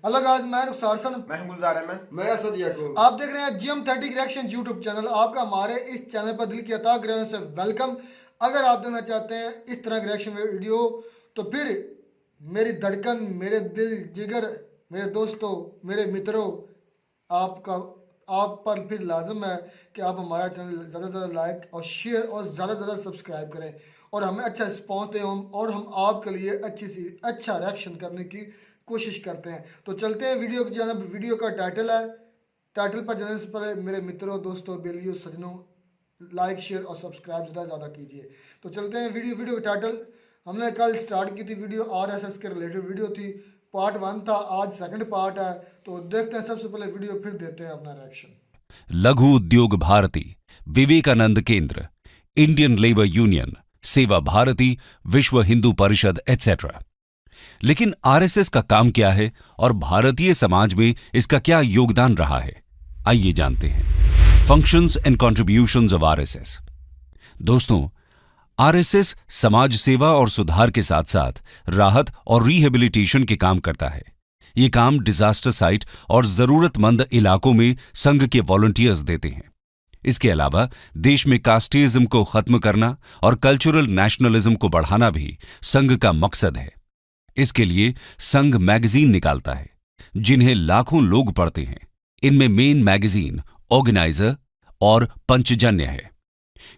अलग आज मैं रुखसार मैं गुलजार अहमद, मैं असद याकूब। आप देख रहे हैं GM30 रिएक्शन यूट्यूब चैनल। आपका हमारे इस चैनल पर दिल की अता ग्रहण से वेलकम। अगर आप देखना चाहते हैं इस तरह की रिएक्शन वीडियो तो फिर मेरी धड़कन, मेरे दिल जिगर, मेरे दोस्तों, मेरे मित्रों, आप पर फिर लाजम है कि आप हमारा चैनल ज़्यादा से ज़्यादा लाइक और शेयर और ज़्यादा से ज़्यादा सब्सक्राइब करें और हमें अच्छा रिस्पॉन्स दें और हम आपके लिए अच्छा रिएक्शन करने की कोशिश करते हैं। तो चलते हैं वीडियो की जानब। वीडियो का टाइटल है, टाइटल पर जाने से पहले मेरे मित्रों, दोस्तों, बेलियों, सजनों, लाइक शेयर और सब्सक्राइब ज़्यादा कीजिए। तो चलते हैं वीडियो का टाइटल। हमने कल स्टार्ट की थी वीडियो, RSS के रिलेटेड वीडियो थी, पार्ट 1 था, आज सेकंड पार्ट है। तो देखते हैं सबसे पहले वीडियो, फिर देते हैं अपना रिएक्शन। लघु उद्योग भारती, विवेकानंद केंद्र, इंडियन लेबर यूनियन, सेवा भारती, विश्व हिंदू परिषद एटसेट्रा। लेकिन आरएसएस का काम क्या है और भारतीय समाज में इसका क्या योगदान रहा है, आइए जानते हैं। Functions and contributions of RSS. दोस्तों, आरएसएस समाज सेवा और सुधार के साथ साथ राहत और रिहेबिलिटेशन के काम करता है। ये काम डिजास्टर साइट और जरूरतमंद इलाकों में संघ के वॉलंटियर्स देते हैं। इसके अलावा देश में कास्टिज्म को खत्म करना और कल्चरल नेशनलिज्म को बढ़ाना भी संघ का मकसद है। इसके लिए संघ मैगजीन निकालता है जिन्हें लाखों लोग पढ़ते हैं। इनमें मेन मैगजीन, ऑर्गेनाइजर और पंचजन्य है।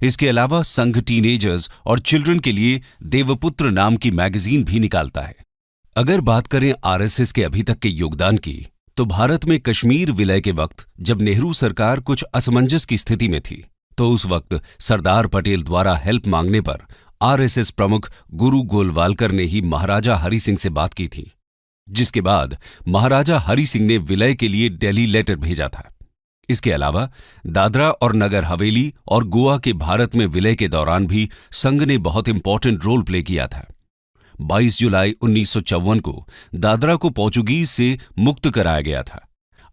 इसके अलावा संघ टीनेजर्स और चिल्ड्रन के लिए देवपुत्र नाम की मैगजीन भी निकालता है। अगर बात करें आरएसएस के अभी तक के योगदान की, तो भारत में कश्मीर विलय के वक्त जब नेहरू सरकार कुछ असमंजस की स्थिति में थी, तो उस वक्त सरदार पटेल द्वारा हेल्प मांगने पर आरएसएस प्रमुख गुरु गोलवालकर ने ही महाराजा हरि सिंह से बात की थी, जिसके बाद महाराजा हरि सिंह ने विलय के लिए दिल्ली लेटर भेजा था। इसके अलावा दादरा और नगर हवेली और गोवा के भारत में विलय के दौरान भी संघ ने बहुत इंपॉर्टेंट रोल प्ले किया था। 22 जुलाई 1954 को दादरा को पोर्चुगीज से मुक्त कराया गया था।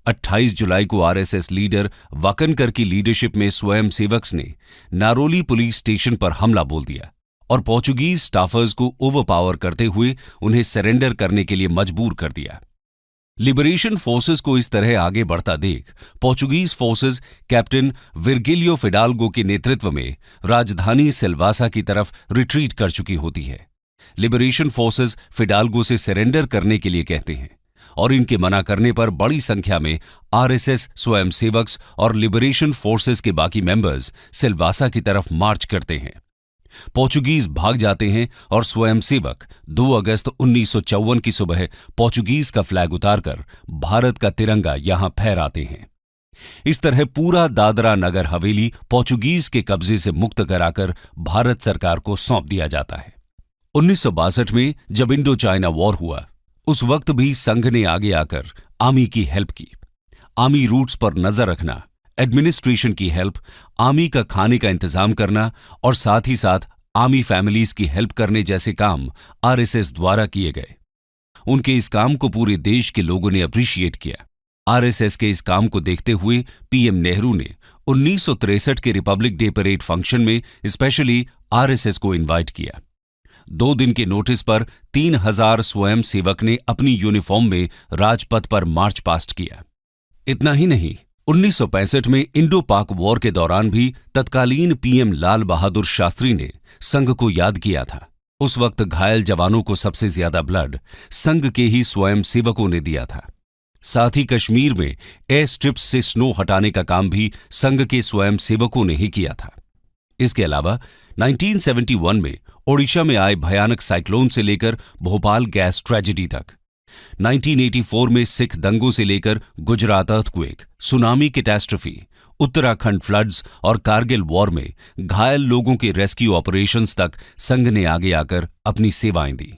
28 जुलाई को आरएसएस लीडर वाकनकर की लीडरशिप में स्वयं सेवक्स ने नारोली पुलिस स्टेशन पर हमला बोल दिया और पोर्चुगीज स्टाफर्स को ओवरपावर करते हुए उन्हें सरेंडर करने के लिए मजबूर कर दिया। लिबरेशन फोर्सेस को इस तरह आगे बढ़ता देख पोर्चुगीज फोर्सेस कैप्टन विर्गिलियो फिडाल्गो के नेतृत्व में राजधानी सिल्वासा की तरफ रिट्रीट कर चुकी होती है। लिबरेशन फोर्सेस फिडाल्गो से सरेंडर करने के लिए कहते हैं और इनके मना करने पर बड़ी संख्या में आरएसएस स्वयंसेवक्स और लिबरेशन फोर्सेस के बाकी मेंबर्स सिल्वासा की तरफ मार्च करते हैं। पोर्चुगीज भाग जाते हैं और स्वयंसेवक 2 अगस्त 1954 की सुबह पोर्चुगीज का फ्लैग उतारकर भारत का तिरंगा यहां फहराते हैं। इस तरह पूरा दादरा नगर हवेली पोर्चुगीज के कब्जे से मुक्त कराकर भारत सरकार को सौंप दिया जाता है। 1962 में जब इंडो चाइना वॉर हुआ, उस वक्त भी संघ ने आगे आकर आर्मी की हेल्प की। आर्मी रूट्स पर नजर रखना, एडमिनिस्ट्रेशन की हेल्प, आर्मी का खाने का इंतजाम करना और साथ ही साथ आर्मी फैमिलीज की हेल्प करने जैसे काम आरएसएस द्वारा किए गए। उनके इस काम को पूरे देश के लोगों ने अप्रिशिएट किया। आरएसएस के इस काम को देखते हुए पीएम नेहरू ने 1963 के रिपब्लिक डे परेड फंक्शन में स्पेशली आरएसएस को इनवाइट किया। 2 दिन के नोटिस पर 3000 स्वयं सेवक ने अपनी यूनिफॉर्म में राजपथ पर मार्च पास्ट किया। इतना ही नहीं, 1965 में इंडो पाक वॉर के दौरान भी तत्कालीन पीएम लाल बहादुर शास्त्री ने संघ को याद किया था। उस वक्त घायल जवानों को सबसे ज्यादा ब्लड संघ के ही स्वयं सेवकों ने दिया था। साथ ही कश्मीर में एयर स्ट्रिप्स से स्नो हटाने का काम भी संघ के स्वयं सेवकों ने ही किया था। इसके अलावा 1971 में ओडिशा में आए भयानक साइक्लोन से लेकर भोपाल गैस ट्रेजेडी तक, 1984 में सिख दंगों से लेकर Gujarat earthquake, tsunami catastrophe, Uttarakhand floods और कारगिल वॉर में घायल लोगों के रेस्क्यू ऑपरेशंस तक संघ ने आगे आकर अपनी सेवाएं दी।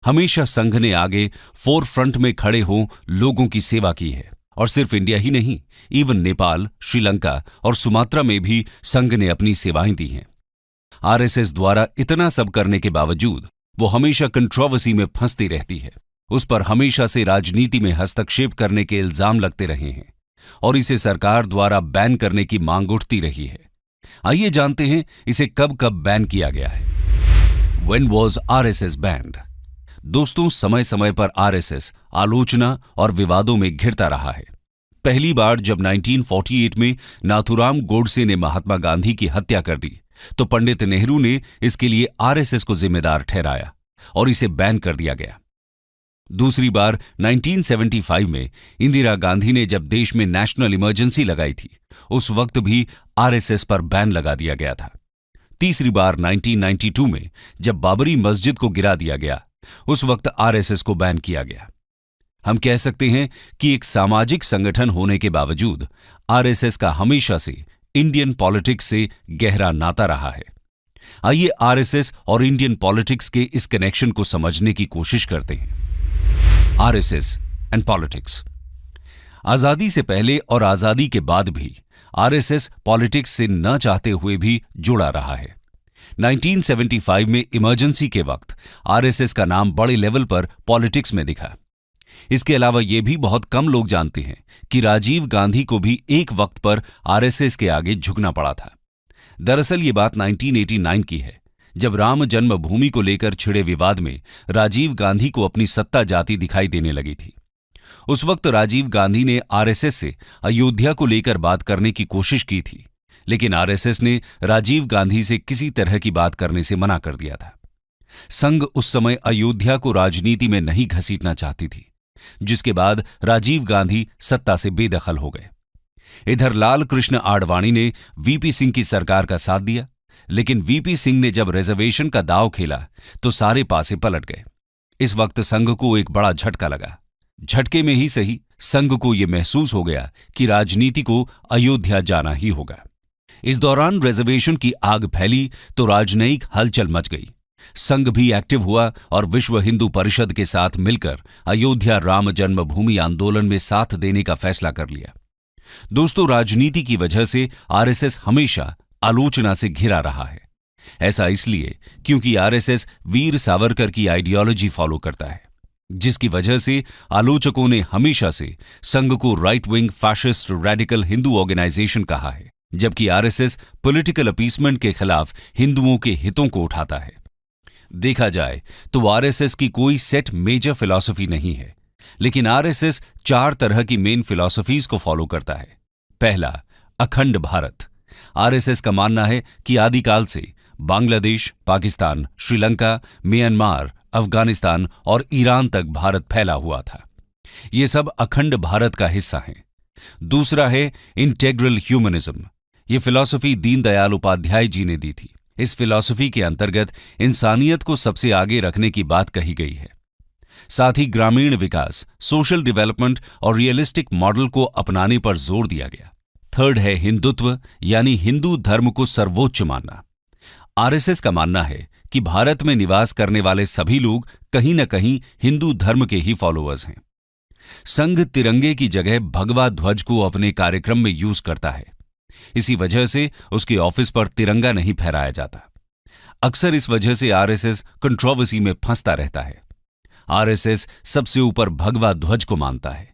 हमेशा संघ ने आगे फोर फ्रंट में खड़े हो लोगों की सेवा की है और सिर्फ इंडिया ही नहीं, इवन नेपाल, श्रीलंका और सुमात्रा में भी संघ ने अपनी सेवाएं दी हैं। आरएसएस द्वारा इतना सब करने के बावजूद वो हमेशा कंट्रोवर्सी में फंसती रहती है। उस पर हमेशा से राजनीति में हस्तक्षेप करने के इल्जाम लगते रहे हैं और इसे सरकार द्वारा बैन करने की मांग उठती रही है। आइए जानते हैं इसे कब कब बैन किया गया है। When was RSS banned? दोस्तों, समय समय पर आरएसएस आलोचना और विवादों में घिरता रहा है। पहली बार जब 1948 में नाथुराम गोडसे ने महात्मा गांधी की हत्या कर दी, तो पंडित नेहरू ने इसके लिए आरएसएस को जिम्मेदार ठहराया और इसे बैन कर दिया गया। दूसरी बार 1975 में इंदिरा गांधी ने जब देश में नेशनल इमरजेंसी लगाई थी, उस वक्त भी आरएसएस पर बैन लगा दिया गया था। तीसरी बार 1992 में जब बाबरी मस्जिद को गिरा दिया गया, उस वक्त आरएसएस को बैन किया गया। हम कह सकते हैं कि एक सामाजिक संगठन होने के बावजूद आरएसएस का हमेशा से इंडियन पॉलिटिक्स से गहरा नाता रहा है। आइए आरएसएस और इंडियन पॉलिटिक्स के इस कनेक्शन को समझने की कोशिश करते हैं। RSS and politics. आजादी से पहले और आजादी के बाद भी आरएसएस पॉलिटिक्स से न चाहते हुए भी जुड़ा रहा है। 1975 में इमरजेंसी के वक्त आरएसएस का नाम बड़े लेवल पर पॉलिटिक्स में दिखा। इसके अलावा यह भी बहुत कम लोग जानते हैं कि राजीव गांधी को भी एक वक्त पर आरएसएस के आगे झुकना पड़ा था। दरअसल ये बात 1989 की है, जब राम जन्मभूमि को लेकर छिड़े विवाद में राजीव गांधी को अपनी सत्ता जाती दिखाई देने लगी थी। उस वक्त राजीव गांधी ने आरएसएस से अयोध्या को लेकर बात करने की कोशिश की थी, लेकिन आरएसएस ने राजीव गांधी से किसी तरह की बात करने से मना कर दिया था। संघ उस समय अयोध्या को राजनीति में नहीं घसीटना चाहती थी, जिसके बाद राजीव गांधी सत्ता से बेदखल हो गए। इधर लाल कृष्ण आडवाणी ने वीपी सिंह की सरकार का साथ दिया, लेकिन वीपी सिंह ने जब रिजर्वेशन का दांव खेला तो सारे पासे पलट गए। इस वक्त संघ को एक बड़ा झटका लगा। झटके में ही सही, संघ को यह महसूस हो गया कि राजनीति को अयोध्या जाना ही होगा। इस दौरान रिजर्वेशन की आग फैली तो राजनयिक हलचल मच गई। संघ भी एक्टिव हुआ और विश्व हिंदू परिषद के साथ मिलकर अयोध्या राम जन्मभूमि आंदोलन में साथ देने का फैसला कर लिया। दोस्तों, राजनीति की वजह से आरएसएस हमेशा आलोचना से घिरा रहा है। ऐसा इसलिए क्योंकि आरएसएस वीर सावरकर की आइडियोलॉजी फॉलो करता है, जिसकी वजह से आलोचकों ने हमेशा से संघ को right wing fascist radical Hindu organization कहा है, जबकि आरएसएस पॉलिटिकल अपीसमेंट के खिलाफ हिंदुओं के हितों को उठाता है। देखा जाए तो आरएसएस की कोई सेट मेजर फिलॉसफी नहीं है, लेकिन आरएसएस 4 तरह की मेन फिलॉसफीज को फॉलो करता है। पहला, अखंड भारत। आरएसएस का मानना है कि आदिकाल से बांग्लादेश, पाकिस्तान, श्रीलंका, म्यांमार, अफगानिस्तान और ईरान तक भारत फैला हुआ था। ये सब अखंड भारत का हिस्सा हैं। दूसरा है इंटेग्रल ह्यूमनिज्म। ये फिलॉसफी दीनदयाल उपाध्याय जी ने दी थी। इस फिलॉसफी के अंतर्गत इंसानियत को सबसे आगे रखने की बात कही गई है। साथ ही ग्रामीण विकास, सोशल डेवलपमेंट और रियलिस्टिक मॉडल को अपनाने पर जोर दिया गया। थर्ड है हिंदुत्व, यानी हिंदू धर्म को सर्वोच्च मानना। आरएसएस का मानना है कि भारत में निवास करने वाले सभी लोग कहीं न कहीं हिंदू धर्म के ही फॉलोअर्स हैं। संघ तिरंगे की जगह भगवा ध्वज को अपने कार्यक्रम में यूज करता है। इसी वजह से उसके ऑफिस पर तिरंगा नहीं फहराया जाता। अक्सर इस वजह से आरएसएस कंट्रोवर्सी में फंसता रहता है। आरएसएस सबसे ऊपर भगवा ध्वज को मानता है।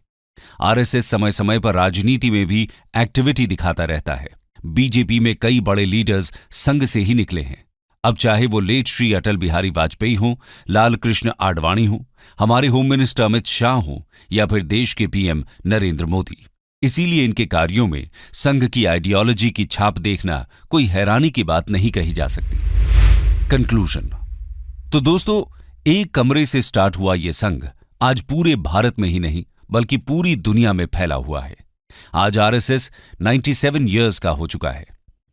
आरएसएस समय समय पर राजनीति में भी एक्टिविटी दिखाता रहता है। बीजेपी में कई बड़े लीडर्स संघ से ही निकले हैं। अब चाहे वो लेट श्री अटल बिहारी वाजपेयी हों, लाल कृष्ण आडवाणी हों, हमारे होम मिनिस्टर अमित शाह हों या फिर देश के पीएम नरेंद्र मोदी। इसीलिए इनके कार्यों में संघ की आइडियोलॉजी की छाप देखना कोई हैरानी की बात नहीं कही जा सकती। कंक्लूजन। तो दोस्तों, एक कमरे से स्टार्ट हुआ ये संघ आज पूरे भारत में ही नहीं बल्कि पूरी दुनिया में फैला हुआ है। आज आरएसएस 97 इयर्स का हो चुका है।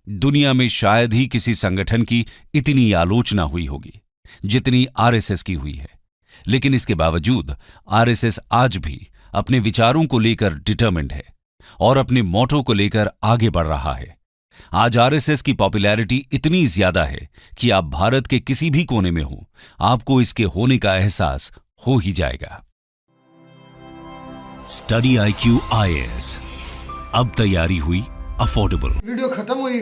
दुनिया में शायद ही किसी संगठन की इतनी आलोचना हुई होगी जितनी आरएसएस की हुई है, लेकिन इसके बावजूद आरएसएस आज भी अपने विचारों को लेकर डिटरमिन्ड है और अपने मोटो को लेकर आगे बढ़ रहा है। आज आरएसएस की पॉपुलैरिटी इतनी ज्यादा है कि आप भारत के किसी भी कोने में हो, आपको इसके होने का एहसास हो ही जाएगा। स्टडी IQ IAS, अब तैयारी हुई अफोर्डेबल। वीडियो खत्म हुई,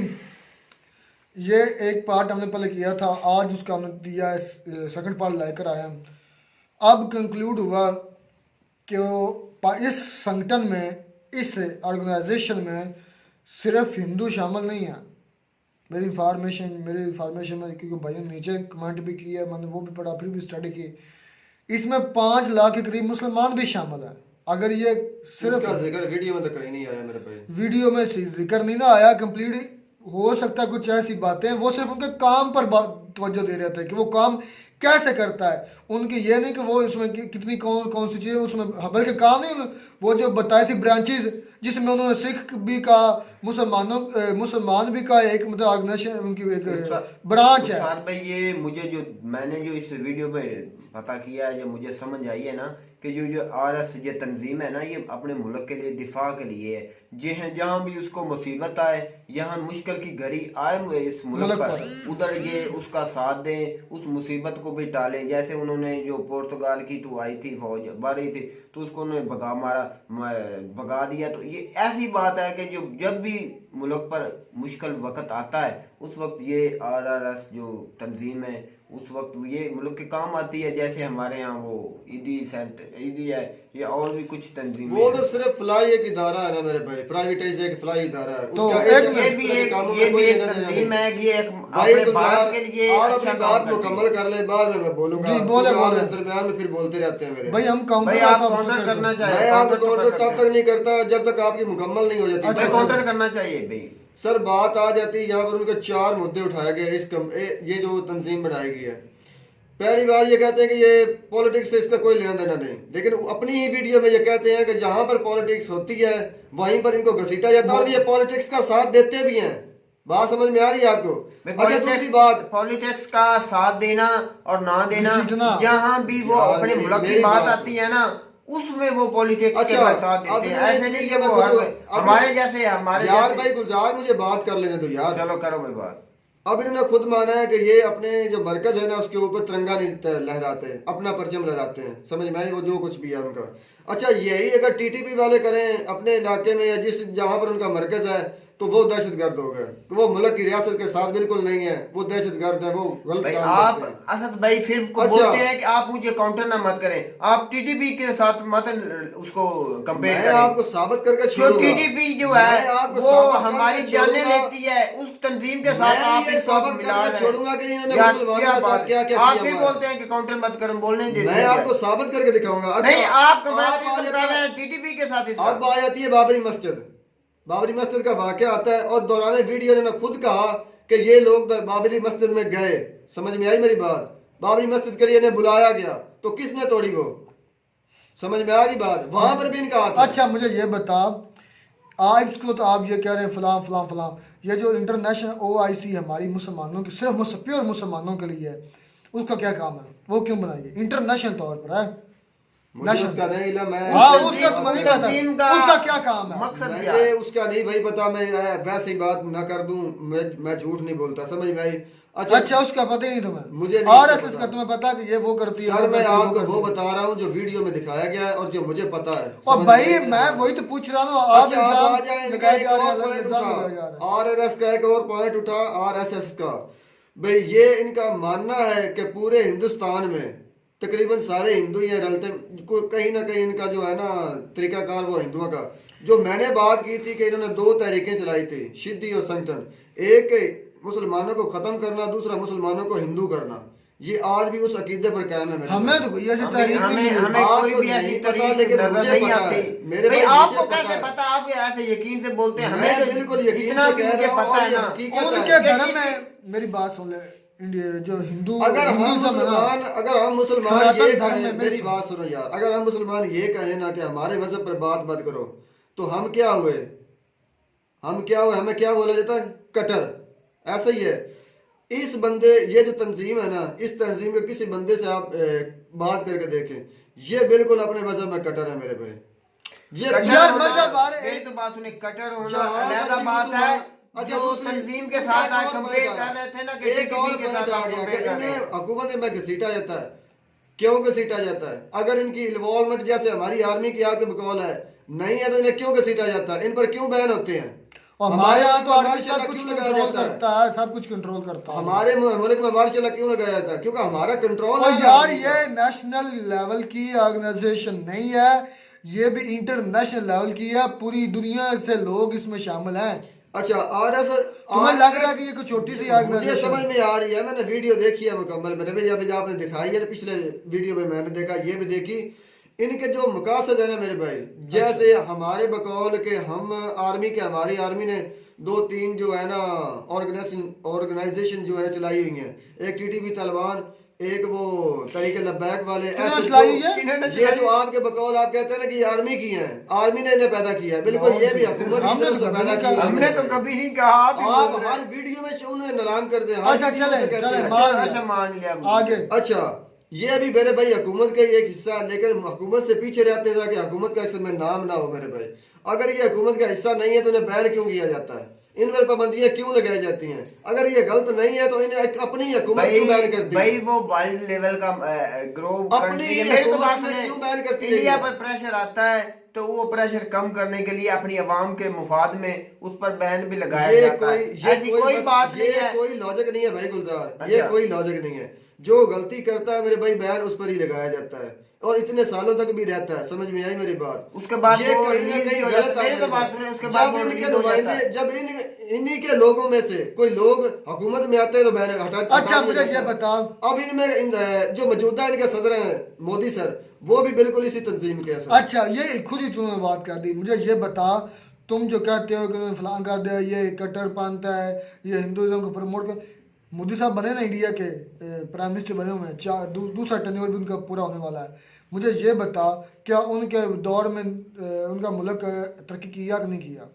ये एक पार्ट हमने पहले किया था, आज उसका हमने दिया सेकंड पार्ट लेकर आए हैं। अब कंक्लूड हुआ कि इस संगठन में, इस ऑर्गेनाइजेशन में सिर्फ हिंदू शामिल नहीं है। मेरी इंफॉर्मेशन में, क्योंकि भाइयों ने नीचे कमेंट भी किया, मैंने वो भी पढ़ा, फिर भी स्टडी की इसमें 5 लाख के करीब मुसलमान भी शामिल है। अगर ये सिर्फ इसका जिक्र वीडियो में तो कहीं नहीं आया मेरे भाई। वीडियो में जिक्र नहीं ना आया कंप्लीट, हो सकता है कुछ ऐसी बातें वो सिर्फ उनके काम पर तवज्जो दे रहे थे कि वो काम कैसे करता है, उनकी ये नहीं कि वो इसमें कितनी कौन कौन सी चीज़ें उसमें, बल्कि काम नहीं, वो जो बताई थी ब्रांचेज जिसमें उन्होंने सिख भी कहा, मुसलमान भी कहा, एक मतलब ऑर्गेनाइजेशन उनकी एक ब्रांच है। सर भाई ये मुझे जो मैंने जो इस वीडियो में पता किया है, जो मुझे समझ आई है ना कि जो आरएस ये तंजीम है ना, ये अपने मुल्क के लिए दिफा के लिए है। जे हैं जहाँ भी उसको मुसीबत आए, यहाँ मुश्किल की घड़ी आए इस मुल्क पर, उधर ये उसका साथ दें, उस मुसीबत को भी टालें। जैसे उन्होंने जो पुर्तगाल की तो आई थी फौज बढ़ रही थी तो उसको उन्होंने भगा दिया। तो ये ऐसी बात है कि जो जब भी मुल्क पर मुश्किल वक्त आता है उस वक्त ये आरएस जो तंजीम है उस वक्त ये मुल्क के काम आती है। जैसे हमारे यहाँ वो ईदी है या और भी कुछ तंजीम, वो तो सिर्फ फ्लाई एक इदारा है ना मेरे भाई, प्राइवेटाइज एक फ्लाई इदारा है। तो ये भी एक तंजीम है, ये एक अपने भारत के लिए अच्छा बात मुकम्मल कर ले, बाद में मैं बोलूंगा। जी बोले दरमियान में फिर बोलते रहते हैं मेरे भाई। हम काउंटर करना चाहिए, मैं आप काउंटर तब तक नहीं करता जब तक आपकी मुकम्मल नहीं हो जाती। काउंटर करना चाहिए भाई। सर बात आ जाती है यहाँ पर उनके 4 मुद्दे उठाए गए ये जो तंजीम बनाई गई है। पहली बात ये कहते हैं कि ये पॉलिटिक्स से इसका कोई लेना देना नहीं, लेकिन अपनी ही वीडियो में ये कहते हैं कि जहां पर पॉलिटिक्स होती है वहीं पर इनको घसीटा जाता है और ये पॉलिटिक्स का साथ देते भी हैं। बात समझ में आ रही है आपको? अच्छा दूसरी बात, पॉलिटिक्स का साथ देना और ना देना, जहां भी वो अपने मुल्क की बात आती है ना उसमें वो पॉलिटिक्स के साथ देते हैं। ऐसे नहीं कि वो हमारे जैसे यार भाई गुलजार मुझे बात कर लेने दो यार। चलो करो भाई बात। अब इन्होंने खुद माना है कि ये अपने जो मरकज है ना उसके ऊपर तिरंगा नहीं लहराते, अपना परचम लहराते हैं। समझ में आई वो जो कुछ भी है उनका। अच्छा यही अगर टीटीपी वाले करें अपने इलाके में या जिस जहां पर उनका मरकज है तो वो दहशतगर्द हो गए। वो मुल्क की रियासत के साथ बिल्कुल नहीं है, वो दहशतगर्द है, वो गलत काम आप करते हैं। असद भाई फिर बोलते हैं कि आप मुझे काउंटर ना मत करें, आप टीटीपी के साथ मत उसको कंपेयर करें। आपको साबित करके छोड़ूंगा। टीटीपी जो है वो हमारी जाने लेती है, उस तंजीम के साथ आप साबित करके छोड़ूगा कि इन्होंने मुसलमानों के साथ क्या क्या आप फिर बोलते हैं कि काउंटर मत करें, बोलने दे। मैं आपको साबित करके दिखाऊंगा। नहीं आप टीटीपी के साथ। अब आ जाती है बाबरी मस्जिद। बाबरी मस्जिद का वाकया आता है और दौरान वीडियो ने खुद कहा कि ये लोग बाबरी मस्जिद में गए। समझ में आई मेरी बात? बाबरी मस्जिद के लिए इन्हें बुलाया गया तो किसने तोड़ी वो? समझ में आ गई बात? वहां पर भी इनका हाथ है। अच्छा मुझे ये बता, आज को तो आप ये कह रहे हैं फलां फलां फलां, ये जो इंटरनेशनल OIC हमारी मुसलमानों की सिर्फ प्योर मुसलमानों के लिए है, उसका क्या काम है? वो क्यों बनाई है इंटरनेशनल तौर पर है? मुझे उसका नहीं इल्म है। उसका तुम्हें नहीं पता उसका क्या काम है, मकसद क्या है? उसका नहीं भाई पता। मैं वैसे ही बात ना कर दूं, मैं झूठ नहीं बोलता। समझ में आई? अच्छा उसका पता ही नहीं तुम्हें? मुझे RSS का तुम्हें पता कि ये वो करती है? सर मैं आपको वो बता रहा हूँ जो वीडियो में दिखाया गया है और जो मुझे पता है। और भाई मैं वही तो पूछ रहा हूँ। RSS का एक और पॉइंट उठा, RSS का। भाई ये इनका मानना है कि पूरे हिंदुस्तान में तकरीबन सारे हिंदू ये रलते, कहीं ना कहीं इनका जो है ना तरीकाकार वो हिंदुओं का। जो मैंने बात की थी कि इन्होंने 2 तहरीकें चलाई थी, शिद्दी और संगठन। एक मुसलमानों को खत्म करना, दूसरा मुसलमानों को हिंदू करना। ये आज भी उस अकीदे पर कायम है। हमें तो कोई ऐसी तहरीक हमें कोई भी ऐसी तहरीक नजर नहीं आती। मेरे भाई आपको कैसे पता? आप ऐसे यकीन से बोलते हैं, हमें तो बिल्कुल इतना भी मुझे पता है ना। उनके धर्म में मेरी बात सुन ले, इंडिया जो हिंदू, अगर हम मुसलमान ये कहें, मेरी बात सुनो यार, अगर हम मुसलमान ये कहें ना कि हमारे मजहब पर बात मत करो तो हम क्या हुए? हमें क्या बोला जाता है? कट्टर। ऐसा ही है। इस बंदे ये जो तंजीम है ना, इस तंजीम के किसी बंदे से आप बात करके देखें, ये बिल्कुल अपने मजहब में कट्टर है मेरे भाई। ये यार मजहब यही तो बात सुने, कट्टर होना अलग बात है। अच्छा जो तंजीम के साथ आज कंपेयर कर रहे थे ना कि एक और के साथ आ गया कि हुकूमत में घसीटा जाता है। क्यों घसीटा जाता है? अगर इनकी इन्वॉल्वमेंट जैसे हमारी आर्मी की आपके बकौल है नहीं है तो इन्हें क्यों घसीटा जाता है? इन पर क्यों बैन होते हैं? और हमारे यहाँ तो सब कुछ कंट्रोल करता है, सब कुछ कंट्रोल करता है। हमारे मुल्क में मार्शल क्यों लगाया जाता है? क्योंकि हमारा कंट्रोल है यार। ये नेशनल लेवल की ऑर्गेनाइजेशन नहीं है, ये भी इंटरनेशनल लेवल की है। पूरी दुनिया से लोग इसमें शामिल हैं। अच्छा आरएस तुम्हें लग रहा है कि ये कोई छोटी सी मुझे ऑर्गेनाइजेशन समझ में आ रही है, मैंने वीडियो देखी है मुकम्मल, मैंने भी अभी आपने दिखाई है पिछले वीडियो में, मैंने देखा ये भी देखी। इनके जो मकासद है ना मेरे भाई, जैसे हमारे बकौल के हम आर्मी के, हमारी आर्मी ने 2-3 जो है ना ऑर्गेनाइजेशन जो है चलाई हुई है, एक टीटीपी तालिबान, एक वो तरीके लब्बैक वाले, ऐसे चलाई ये जो आपके बकौल आप कहते हैं ना कि आर्मी की है, आर्मी ने इन्हें पैदा किया है, बिल्कुल ये भी हुकूमत की तरफ से पैदा किया है। हमने तो कभी नहीं कहा, आप हर वीडियो में उन्हें नीलाम करते हैं। अच्छा चले मान लिया आगे। अच्छा ये भी मेरे भाई हुकूमत का ही एक हिस्सा है, लेकिन हुकूमत से पीछे रहते हैं ताकि हुकूमत का अक्सर में नाम ना हो मेरे भाई। अगर ये हुकूमत का हिस्सा नहीं है तो इन्हें बैन क्यों किया जाता है, इन पर पाबंदियां क्यों लगाई जाती हैं? अगर ये गलत नहीं है तो इन्हें अपनी हुकूमत क्यों बैन करती है? भाई वो वर्ल्ड लेवल का ग्रो अपनी हुकूमत में क्यों बैन करती है? इंडिया पर प्रेशर आता है तो वो प्रेशर कम करने के लिए अपनी आवाम के मुफाद में उस पर बैन भी लगाया जाता है। ऐसी कोई बात नहीं है, कोई लॉजिक नहीं है भाई गुलजार, अच्छा। ये कोई लॉजिक नहीं है। जो गलती करता है मेरे भाई बैन उस पर ही लगाया जाता है और इतने सालों तक भी रहता है। समझ में आई मेरी बात? उसके बाद ये वो कहीं ना कहीं गलत है। तो बात सुने, उसके बाद जब वो इनके रिलीज हो जाता नुमाइंदे, है। जब इन्हीं के लोगों में से कोई लोग हुकूमत में आते हैं तो बैन हटा। अच्छा मुझे ये बताओ, अब इनमें जो मौजूदा इनके सदर हैं मोदी सर, वो भी बिल्कुल इसी तंजीम के हैं सर। अच्छा ये खुद ही तुमने बात कर दी। मुझे ये बता, तुम जो कहते हो कि फलां कर दिया, ये कट्टरपंथ है, ये हिंदुइज्म को प्रमोट कर, मोदी साहब बने ना इंडिया के प्राइम मिनिस्टर बने हुए हैं, दूसरा टेन्योर भी उनका पूरा होने वाला है। मुझे ये बता क्या उनके दौर में उनका मुल्क तरक्की किया कि नहीं किया?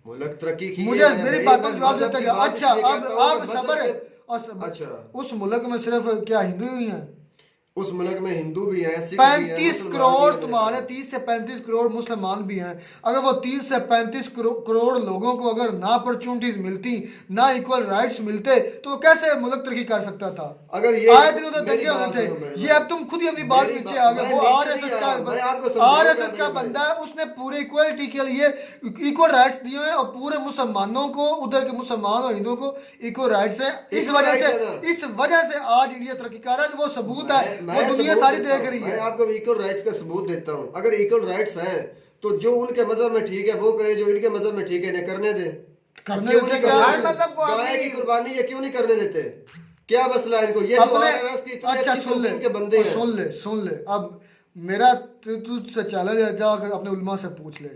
मुल्क तरक्की की मुझे है, मेरी भाई, बातों मैं का जवाब मजहब देते की जाओ। बात अच्छा इसलिए अब कहता हूँ आप कि सबर मजहब के- अच्छा उस मुल्क में सिर्फ क्या हिंदू ही हैं? उस मुल्क में हिंदू भी हैं, सिख भी हैं, 35 मुसलमान करोड़ भी हैं। तुम्हारे 30 से 35 करोड़ मुसलमान भी हैं। अगर वो 30 से 35 करोड़ लोगों को अगर ना अपॉर्चुनिटीज मिलती, ना इक्वल राइट्स मिलते, तो वो कैसे मुल्क तरक्की कर सकता था? अगर ये आए दिन उधर मेरी दंगे होने बात थे। सुनो मेरे ये भाई। अब तुम खुद ही अपनी बात मेरी पीछे बात- आ गए। मैं वो नीचे आरएसएस नहीं आया, मैं आपको का समझाऊंगा आरएसएस का मेरे भाई। बंदा है, उसने पूरे इक्वलिटी के लिए इक्वल राइट्स दिए हैं और पूरे मुसलमानों को, उधर के मुसलमान और हिंदुओं को इक्वल राइट्स है। इस Equal वजह rights है ना। से आज इंडिया तरक्की कर रहा है। वो सबूत है, मैं वो दुनिया सबूत सारी देता देख हूं, रही मैं है। आपको इक्वल राइट्स का सबूत देता हूँ। अगर इक्वल राइट्स हैं तो जो उनके मजहब में ठीक है वो करे, जो इनके मजहब में ठीक है इन्हें करने दे। करने क्यों देते नहीं क्या? करने हर देते? मजहब को गाय अपनी- की कुर्बानी ये क्यों नहीं करने देते? क्या मसला है इनको? ये जो अपने RSS की इतनी अच्छा अच्छी सुन ले, तंजीम के बंदे और हैं। सुन ले अब मेरा तुझसे चैलेंज है, जाकर अपने उलमा से पूछ ले,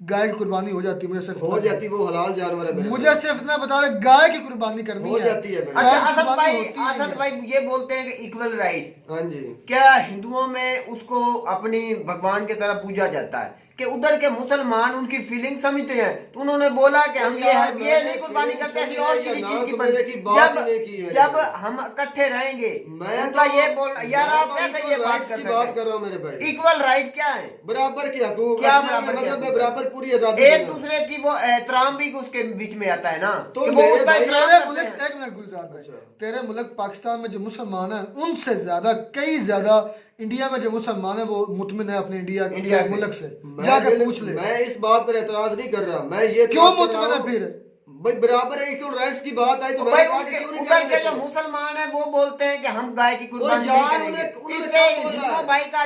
गाय की कुर्बानी हो जाती? मुझे सिर्फ हो जाती, वो हलाल जानवर है मेरे मुझे भाई। सिर्फ इतना बता दे, गाय की कुर्बानी करनी हो है। जाती है मेरे गाय अच्छा की असद कुर्बानी भाई, होती नहीं असद है। भाई ये बोलते हैं कि इक्वल राइट, हाँ जी। क्या हिंदुओं में उसको अपनी भगवान की तरह पूजा जाता है कि उधर के मुसलमान उनकी फीलिंग समझते हैं? तो उन्होंने बोला कि हम ये नहीं कुर्बानी करते, ऐसी और किसी चीज की समझने की बात ही नहीं की है। जब हम इकट्ठे रहेंगे मैं उनका तो- ये बोल यार मैं आप तो कैसे equal ये बात rights कर की सकते बात हैं? कर रहा हूँ मेरे भाई। इक्वल राइट क्या है? बराबर के हकूक, क्या अपने बराबर के मजहब में हकूक? बराबर पूरी आजादी एक देना। दूसरे की वो एहतराम भी उसके बीच में आता है ना, तो कि वो मेरे उसका भाई- एहतराम तेरे करते मुल्क, हैं। एक मिनट गुलजार भाई, अच्छा। तेरे मुल्क पाकिस्तान में जो मुसलमान हैं उनसे ज्यादा, कई ज्यादा इंडिया में जो मुसलमान है वो मुतमिन है अपने इंडिया इंडिया के से। मुल्क से। मैं जाकर बिल- पूछ ले मैं इस बात पर एतराज नहीं कर रहा। मैं ये क्यों बात कर मुतमिन रहा है हूं- फिर? भाई बराबर है, इक्वल राइट्स की बात आई तो भाई मैंने कहा कि उसके क्यों नहीं उधर करने के जो देते? मुसलमान है वो बोलते हैं कि हम गाय की कुर्बानी यार, नहीं करेंगे। उन्होंने इससे क्या बोला? हिंदुओं भाई का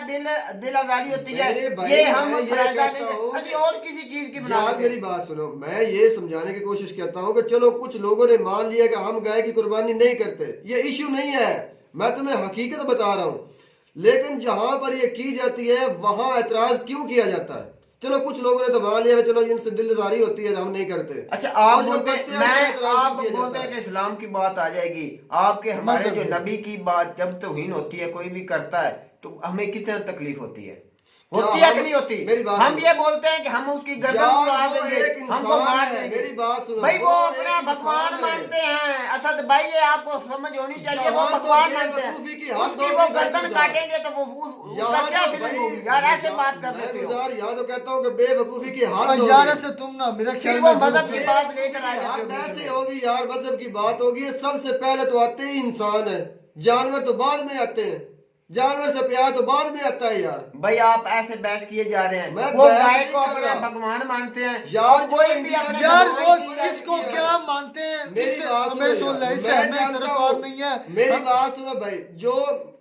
दिल आजारी होती है। मेरे भाई, ये हम मैं ये फराइजा कहता नहीं हूं करते, और किसी चीज की बना यार लेते मेरी हैं। बात सुनो, मैं ये समझाने की कोशिश करता हूँ कि चलो कुछ लोगों ने मान लिया कि हम गाय की कुर्बानी नहीं करते, ये इश्यू नहीं है। मैं तुम्हें हकीकत बता रहा हूँ, लेकिन जहां पर ये की जाती है वहां ऐतराज क्यों किया जाता है? चलो कुछ लोगों ने तो मान लिया, चलो इनसे दिलदारी होती है, हम नहीं करते। अच्छा आप और जो बोलते करते हैं, मैं उनको एतराज आप किया बोलते जाता हैं है। कि इस्लाम की बात आ जाएगी, आपके हमारे जो मतलब नबी की बात जब तौहीन होती है, कोई भी करता है तो हमें कितना तकलीफ होती है? क्या होती है हम- कि नहीं होती? मेरी बात हम सुनो। ये बोलते हैं कि हम उसकी गर्दन यार, उड़ा वो देंगे, एक हमको इंसान मार है, देंगे। मेरी बात सुनो। भाई वो वो अपना एक भगवान इंसान है। मानते हैं असद भाई, ये आपको समझ होनी चाहिए। वो यहाँ तो भगवान बेवकूफी मानते हैं, की हद उसकी होगी वो भाई गर्दन गुलजार। काटेंगे तो वो उसका यार क्या तो फीलिंग भाई, होगी? यार ऐसे बात कर मैं देते हो। गुलजार यहाँ तो कहता हूँ कि बेवकूफी की हद और होगी। यार ऐसे तुम ना मेरा फिर ख्याल वो में मजहब की फिर- बात लेकर आ जाते यार हो बीच ऐसे में। होगी यार, मजहब की बात होगी। सबसे पहले तो आते ही इंसान है, जानवर तो बाद में आते हैं। जानवर से प्यार तो बाद में आता है यार। भाई आप ऐसे बहस किए जा रहे हैं, मैं वो बहस गाय नहीं को कर अपना रहा। भगवान मानते हैं यार, और जो कोई भी इंडिया अपना के यार भगवान वो की जाति किसको है। क्या मानते हैं? मेरी इससे बात हमें सुनो सुन ले, यार, इससे मैं हमें जानता सरकार हूँ। नहीं है। मेरी हम- बात सुनो भाई, जो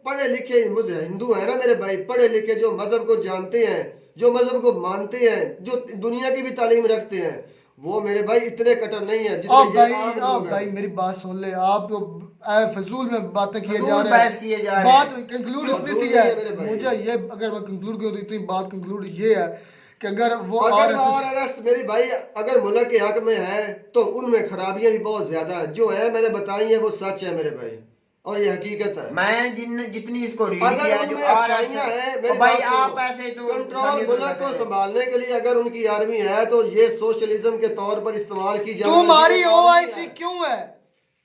पढ़े लिखे मुझे हिंदू है ना मेरे भाई, पढ़े लिखे जो मजहब को जानते हैं, जो मजहब को मानते हैं, जो दुनिया की भी तालीम रखते हैं, वो मेरे भाई इतने कटर नहीं है अब जितने ये भाई आम अब लोग हैं। भाई मेरी बात सुन ले, आप तो फजूल में बातें किए फजूल जा रहे बहस किए जा रहे बात हैं। कंक्लूड फजूल इतनी सी नहीं है मेरे है, भाई। मुझे ये अगर मैं कंक्लूड करूँ तो इतनी बात कंक्लूड ये है कि अगर वो अगर RSS आरएसएस मेरी भाई अगर मुल्क के हक में है तो उनमें खराबियां भी बहुत ज्यादा है, जो है मैंने बताई है वो सच है मेरे भाई, और ये हकीकत है। मैं जितनी इसको रीड अगर किया जो उनमें RSS अच्छाइयां हैं, मेरी भाई बात सुनो, आप ऐसे तो कंट्रोल मुल्क को संभालने के लिए अगर उनकी आर्मी है तो ये सोशलिज्म के तौर पर इस्तेमाल की जाए। तुम्हारी OIC क्यों है?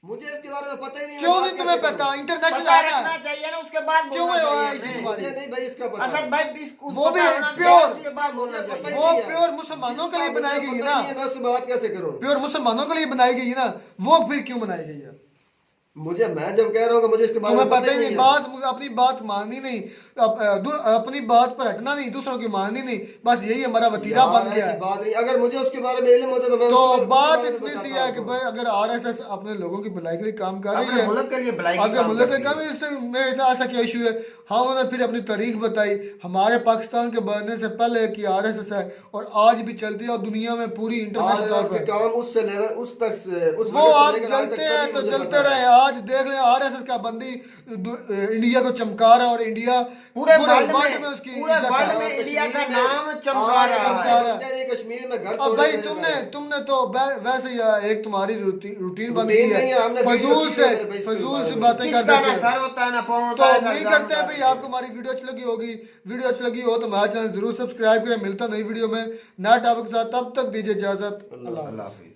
मुझे इसके बारे में पता ही नहीं है, क्यों बात नहीं तुम्हें कैसे पता? करूं? इंटरनेशनल पता है रखना ना? चाहिए ना, उसके बाद क्यों बोलना है चाहिए OIC हमें। तुम्हारी? मुझे नहीं भाई इसका पता। असद भाई वो भी पता होना प्योर- चाहिए, उसके बाद बोलना मुझे पता चाहिए। ही वो नहीं है। प्योर मुसलमानों के लिए इसका बनाई मुझे गई है पता ना, नहीं है, मैं उससे बात कैसे करूं? प्योर मुसलमानों के लिए बनाई गई है ना, वो फिर क्यों बनाई गई है? मुझे मैं जब कह रहा हूँ कि मुझे इसके बारे तुम्हें में पता ही नहीं, है। बात अपनी बात माननी नहीं, अपनी बात पर हटना नहीं, दूसरों की माननी नहीं, बस यही हमारा वतीरा यार, बन गया ऐसी है। बात नहीं, अगर मुझे उसके बारे में इल्म होता तो मैं तो उसके बात बारे में इतनी बताता सी है कि आपको। भाई अगर RSS अपने लोगों की भलाई के लिए काम कर रही अपने है, मुल्क के लिए भलाई की अगर काम मुल्क के करती काम है। इससे में इतना ऐसा क्या इशू है? हाँ, उन्होंने फिर अपनी तारीख बताई, हमारे पाकिस्तान के बनने से पहले की RSS है और आज भी चलती है और दुनिया में पूरी आज इंटरनेशनल तौर उसके पर काम उससे लेवल उस तक से उस वो वक्त से आज लेकर आज तक जलते हैं सभी तो मुझे जलते पता है। रहे। आज देख ले RSS का बंदी इंडिया को चमका रहा है और इंडिया पूरे वर्ल्ड वर्ल्ड में उसकी पूरे इज्जत वर्ल्ड है। में इंडिया का कश्मीर में नाम चमका रहा चमका है। रहा है। बंदे ने कश्मीर में घर अब तोड़े भाई मेरे तुमने भाई। तुमने तो वैसे ही एक तुम्हारी रूटीन बन रूटीन गई नहीं है, है, हमने वीडियो फजूल की से है मेरे भाई इसके फजूल बारे से में। बातें कर किसका देते ना हैं। सर होता है ना पाँव तो होता है, उम्मीद सर करते हैं जाम भाई होता है। आपको हमारी वीडियो अच्छी लगी होगी। वीडियो अच्छी लगी हो तो हमारा चैनल जरूर सब्सक्राइब करें। मिलता नई वीडियो में नया टॉपिक के साथ, तब तक दीजिए इजाजत। अल्लाह अल्लाह हाफ़िज़। हाफ़िज़।